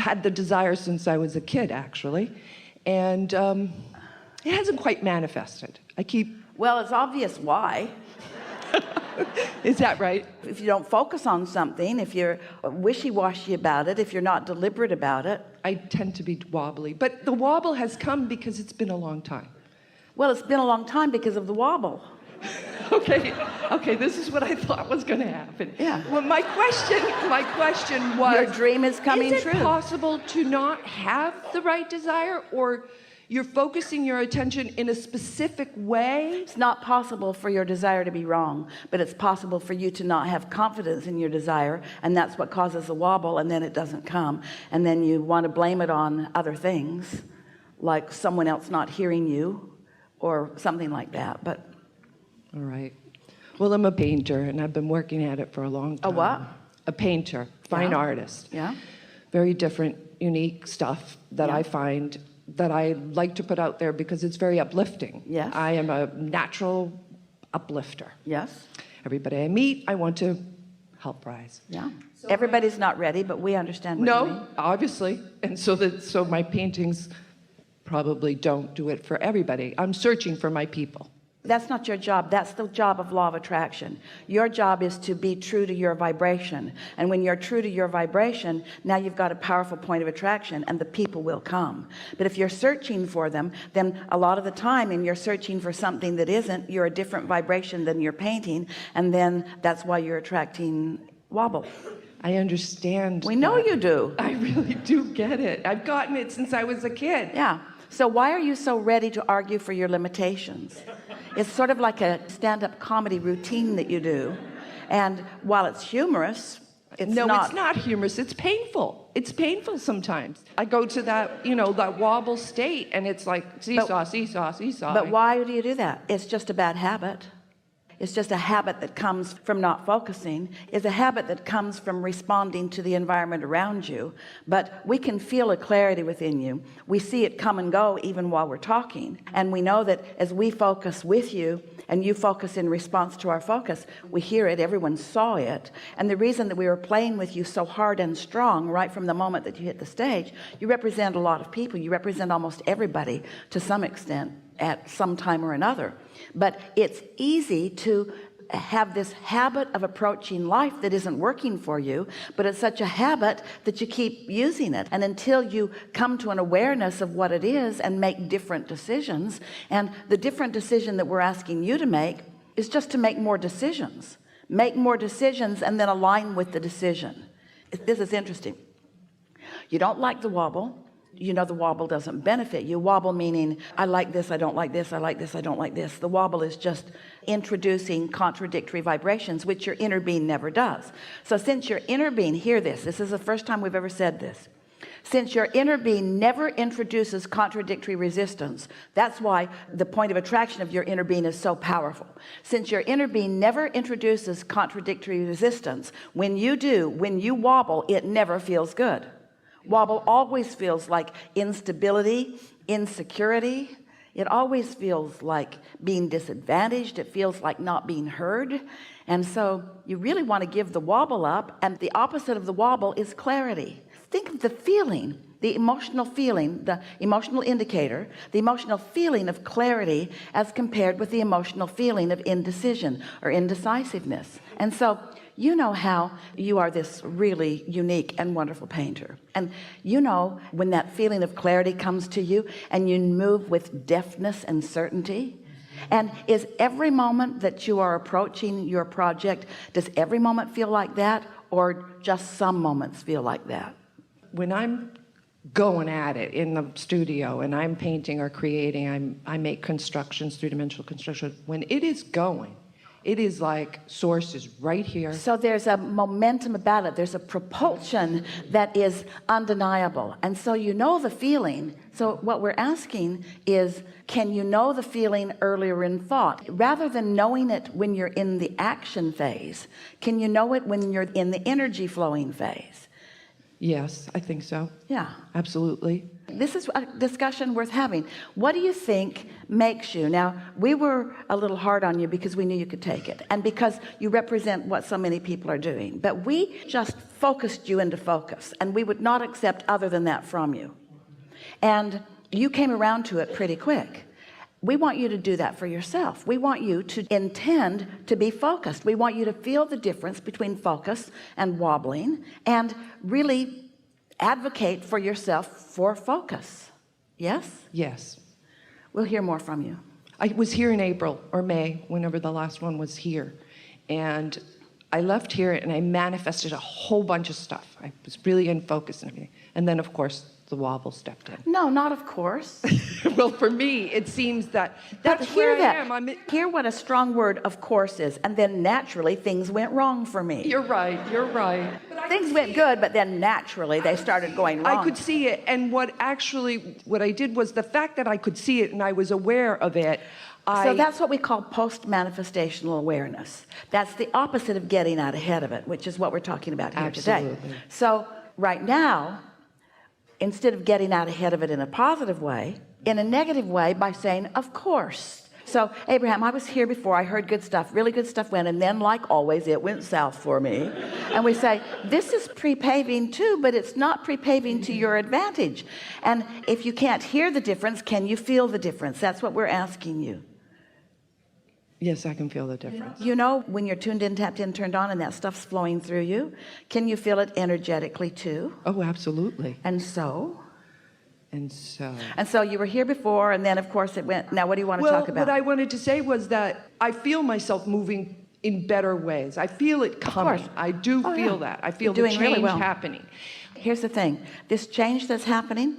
had the desire since I was a kid, actually. And it hasn't quite manifested. Well, it's obvious why. Is that right? If you don't focus on something, if you're wishy-washy about it, if you're not deliberate about it. I tend to be wobbly. But the wobble has come because it's been a long time. Well, it's been a long time because of the wobble. Okay, this is what I thought was going to happen. Yeah. Well, my question was, your dream is coming true. Is it possible to not have the right desire, or you're focusing your attention in a specific way? It's not possible for your desire to be wrong, but it's possible for you to not have confidence in your desire, and that's what causes the wobble, and then it doesn't come, and then you want to blame it on other things, like someone else not hearing you, or something like that. But all right. Well, I'm a painter, and I've been working at it for a long time. A what? A painter, fine artist. Yeah. Very different, unique stuff that I find that I like to put out there because it's very uplifting. Yes. I am a natural uplifter. Yes. Everybody I meet, I want to help rise. Yeah. So everybody's not ready, but we understand what you mean. Obviously. And so my paintings probably don't do it for everybody. I'm searching for my people. That's not your job. That's the job of law of attraction. Your job is to be true to your vibration. And when you're true to your vibration, now you've got a powerful point of attraction, and the people will come. But if you're searching for them, then a lot of the time, and you're searching for something that isn't, you're a different vibration than you're painting, and then that's why you're attracting wobble. I understand. We know you do. I really do get it. I've gotten it since I was a kid. Yeah. So why are you so ready to argue for your limitations? It's sort of like a stand-up comedy routine that you do. And while it's humorous, it's not. No, it's not humorous. It's painful. It's painful sometimes. I go to that, that wobble state, and it's like seesaw, seesaw, seesaw. But why do you do that? It's just a bad habit. It's just a habit that comes from not focusing. It's a habit that comes from responding to the environment around you. But we can feel a clarity within you. We see it come and go even while we're talking. And we know that as we focus with you and you focus in response to our focus, we hear it, everyone saw it. And the reason that we were playing with you so hard and strong right from the moment that you hit the stage, you represent a lot of people. You represent almost everybody to some extent at some time or another. But it's easy to have this habit of approaching life that isn't working for you, but it's such a habit that you keep using it. And until you come to an awareness of what it is and make different decisions, and the different decision that we're asking you to make is just to make more decisions. Make more decisions and then align with the decision. This is interesting. You don't like the wobble. You know the wobble doesn't benefit you. Wobble meaning I like this, I don't like this, I like this, I don't like this. The wobble is just introducing contradictory vibrations, which your inner being never does. So since your inner being, hear this, this is the first time we've ever said this. Since your inner being never introduces contradictory resistance, that's why the point of attraction of your inner being is so powerful. Since your inner being never introduces contradictory resistance, when you wobble, it never feels good. Wobble always feels like instability, insecurity. It always feels like being disadvantaged. It feels like not being heard. And so you really want to give the wobble up, and the opposite of the wobble is clarity. Think of the feeling, the emotional indicator, the emotional feeling of clarity as compared with the emotional feeling of indecision or indecisiveness. And so you know how you are this really unique and wonderful painter. And you know when that feeling of clarity comes to you and you move with deftness and certainty. And is every moment that you are approaching your project, does every moment feel like that, or just some moments feel like that? When I'm going at it in the studio and I'm painting or creating, I make constructions, three-dimensional construction. When it is going, it is like source is right here. So there's a momentum about it. There's a propulsion that is undeniable. And so you know the feeling. So what we're asking is, can you know the feeling earlier in thought? Rather than knowing it when you're in the action phase, can you know it when you're in the energy flowing phase? Yes, I think so. Yeah. Absolutely. This is a discussion worth having. What do you think makes you, now we were a little hard on you because we knew you could take it and because you represent what so many people are doing, but we just focused you into focus and we would not accept other than that from you, and you came around to it pretty quick. We want you to do that for yourself. We want you to intend to be focused. We want you to feel the difference between focus and wobbling and really advocate for yourself for focus. Yes? Yes. We'll hear more from you. I was here in April or May, whenever the last one was here. And I left here and I manifested a whole bunch of stuff. I was really in focus and everything. And then, of course, the wobble stepped in. No, not of course. Well, for me, it seems that that's where I am. Hear what a strong word of course is, and then naturally things went wrong for me. You're right, you're right. Things went good, but then naturally they started going wrong. I could see it, and what I did was the fact that I could see it and I was aware of it. So that's what we call post-manifestational awareness. That's the opposite of getting out ahead of it, which is what we're talking about here today. So right now, instead of getting out ahead of it in a positive way, in a negative way by saying, of course. So Abraham, I was here before, I heard good stuff, really good stuff went, and then like always, it went south for me. And we say, this is pre-paving too, but it's not pre-paving to your advantage. And if you can't hear the difference, can you feel the difference? That's what we're asking you. Yes, I can feel the difference. You know, when you're tuned in, tapped in, turned on, and that stuff's flowing through you, can you feel it energetically too? Oh, absolutely. And so you were here before, and then of course it went. Now what do you want to talk about? What I wanted to say was that I feel myself moving in better ways. I feel it coming. I do feel that. I feel the change happening. Here's the thing. This change that's happening,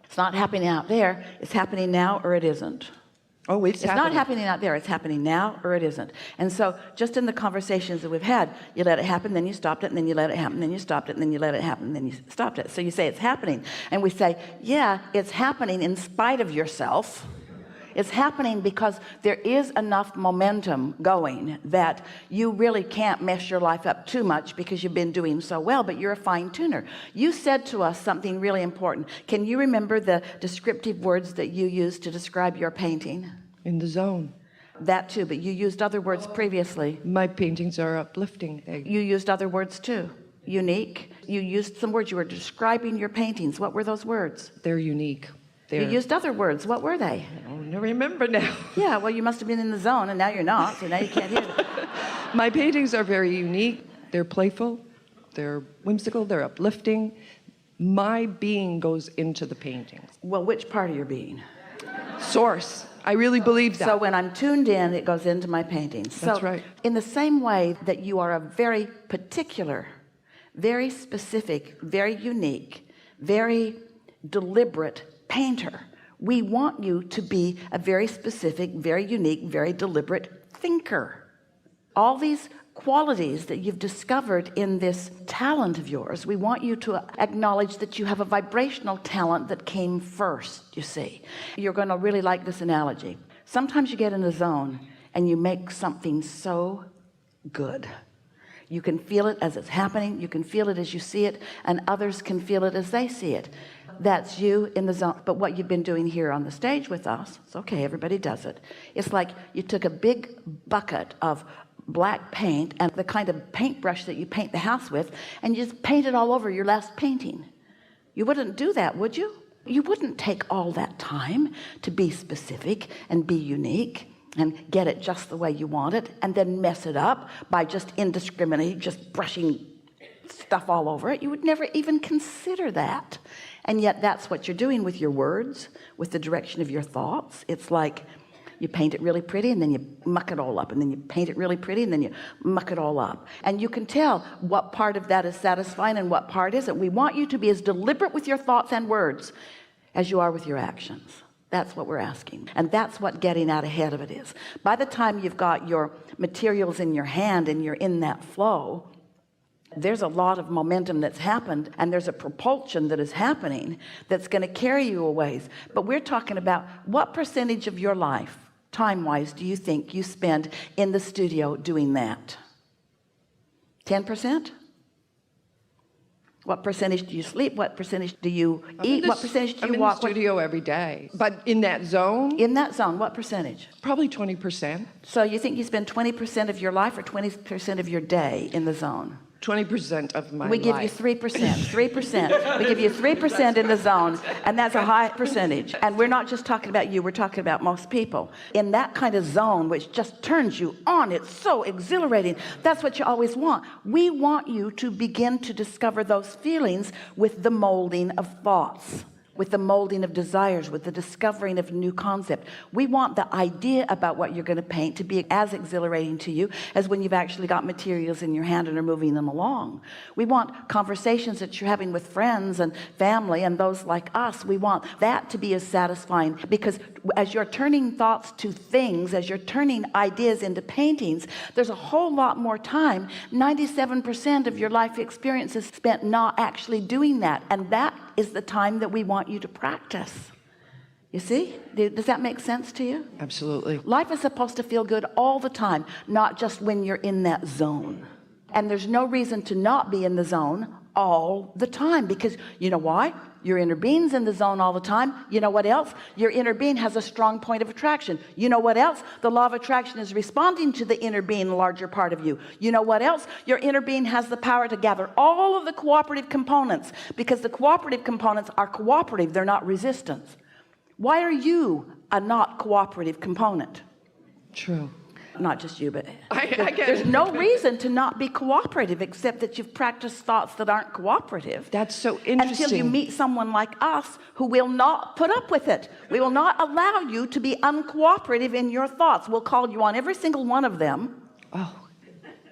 it's not happening out there. It's happening now or it isn't. Oh, it's happening. Not happening out there. It's happening now or it isn't. And so just in the conversations that we've had, you let it happen, then you stopped it, and then you let it happen, then you stopped it, and then you let it happen, and then you stopped it. So you say it's happening. And we say, yeah, it's happening in spite of yourself. It's happening because there is enough momentum going that you really can't mess your life up too much because you've been doing so well, but you're a fine tuner. You said to us something really important. Can you remember the descriptive words that you used to describe your painting? In the zone. That too, but you used other words previously. My paintings are uplifting. You used other words too. Unique. You used some words. You were describing your paintings. What were those words? They're unique. You used other words. What were they? I don't remember now. Yeah, well, you must have been in the zone, and now you're not, so now you can't hear them. My paintings are very unique. They're playful. They're whimsical. They're uplifting. My being goes into the paintings. Well, which part of your being? Source. I really believe that. So when I'm tuned in, it goes into my paintings. That's right. In the same way that you are a very particular, very specific, very unique, very deliberate painter, we want you to be a very specific, very unique, very deliberate thinker. All these qualities that you've discovered in this talent of yours, we want you to acknowledge that you have a vibrational talent that came first. You see, you're going to really like this analogy. Sometimes you get in a zone and you make something so good. You can feel it as it's happening. You can feel it as you see it, and others can feel it as they see it. That's you in the zone. But what you've been doing here on the stage with us, it's okay, everybody does it. It's like you took a big bucket of black paint and the kind of paintbrush that you paint the house with, and you just paint it all over your last painting. You wouldn't do that, would you? You wouldn't take all that time to be specific and be unique and get it just the way you want it and then mess it up by just indiscriminately just brushing stuff all over it. You would never even consider that. And yet that's what you're doing with your words, with the direction of your thoughts. It's like you paint it really pretty and then you muck it all up, and then you paint it really pretty and then you muck it all up. And you can tell what part of that is satisfying and what part isn't. We want you to be as deliberate with your thoughts and words as you are with your actions. That's what we're asking. And that's what getting out ahead of it is. By the time you've got your materials in your hand and you're in that flow, there's a lot of momentum that's happened, and there's a propulsion that is happening that's going to carry you a ways. But we're talking about what percentage of your life, time-wise, do you think you spend in the studio doing that? 10%? What percentage do you sleep? What percentage do you eat? I'm What percentage do I'm you in walk? the studio every day. But in that zone, In that zone, what percentage? probably 20%. So you think you spend 20% of your life or 20% of your day in the zone? 20% of my We give you life. 3%, 3%. We give you 3% in the zone, and that's a high percentage. And we're not just talking about you, we're talking about most people. In that kind of zone, which just turns you on, it's so exhilarating. That's what you always want. We want you to begin to discover those feelings with the molding of thoughts, with the molding of desires, with the discovering of new concept. We want the idea about what you're going to paint to be as exhilarating to you as when you've actually got materials in your hand and are moving them along. We want conversations that you're having with friends and family and those like us. We want that to be as satisfying, because as you're turning thoughts to things, as you're turning ideas into paintings, there's a whole lot more time. 97% of your life experience is spent not actually doing that, and that is the time that we want you to practice. You see? Does that make sense to you? Absolutely. Life is supposed to feel good all the time, not just when you're in that zone. And there's no reason to not be in the zone all the time, because you know why? Your inner being's in the zone all the time. You know what else? Your inner being has a strong point of attraction. You know what else? The law of attraction is responding to the inner being, larger part of you. You know what else? Your inner being has the power to gather all of the cooperative components, because the cooperative components are cooperative. They're not resistance. Why are you a not cooperative component? True. Not just you, but I get there's it. no reason to not be cooperative, except that you've practiced thoughts that aren't cooperative. That's so interesting. Until you meet someone like us who will not put up with it. We will not allow you to be uncooperative in your thoughts. We'll call you on every single one of them. Oh,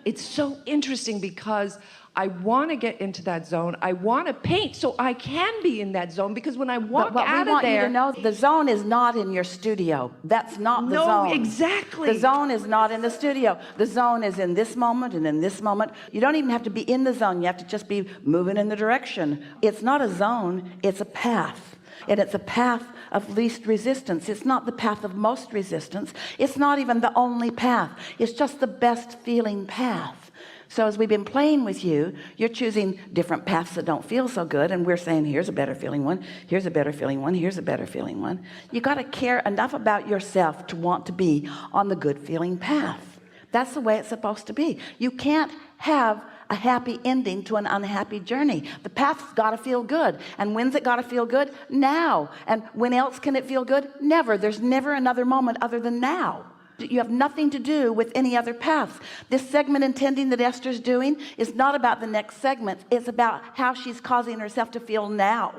it's so interesting, because I want to get into that zone. I want to paint so I can be in that zone, because when I walk But out we want of you there, to know the zone is not in your studio. That's not the no, zone. exactly. The zone is not in the studio. The zone is in this moment and in this moment. You don't even have to be in the zone. You have to just be moving in the direction. It's not a zone, it's a path. And it's a path of least resistance. It's not the path of most resistance. It's not even the only path. It's just the best feeling path. So as we've been playing with you, you're choosing different paths that don't feel so good, and we're saying, here's a better feeling one, here's a better feeling one, here's a better feeling one. You got to care enough about yourself to want to be on the good feeling path. That's the way it's supposed to be. You can't have a happy ending to an unhappy journey. The path's got to feel good. And when's it got to feel good? Now. And when else can it feel good? Never. There's never another moment other than now. You have nothing to do with any other paths. This segment intending that Esther's doing is not about the next segment. It's about how she's causing herself to feel now.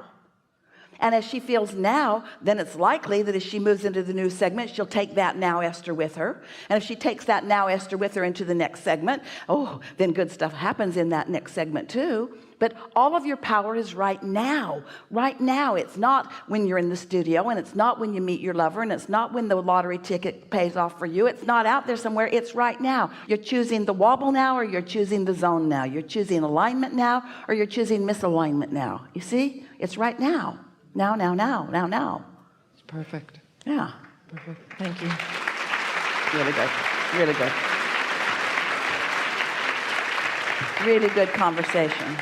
And as she feels now, then it's likely that as she moves into the new segment, she'll take that now Esther with her. And if she takes that now Esther with her into the next segment, oh, then good stuff happens in that next segment too. But all of your power is right now. Right now. It's not when you're in the studio, and it's not when you meet your lover, and it's not when the lottery ticket pays off for you. It's not out there somewhere. It's right now. You're choosing the wobble now, or you're choosing the zone now. You're choosing alignment now, or you're choosing misalignment now. You see? It's right now. Now, now, now, now, now. It's perfect. Yeah. Perfect. Thank you. Really good. Really good. Really good conversation.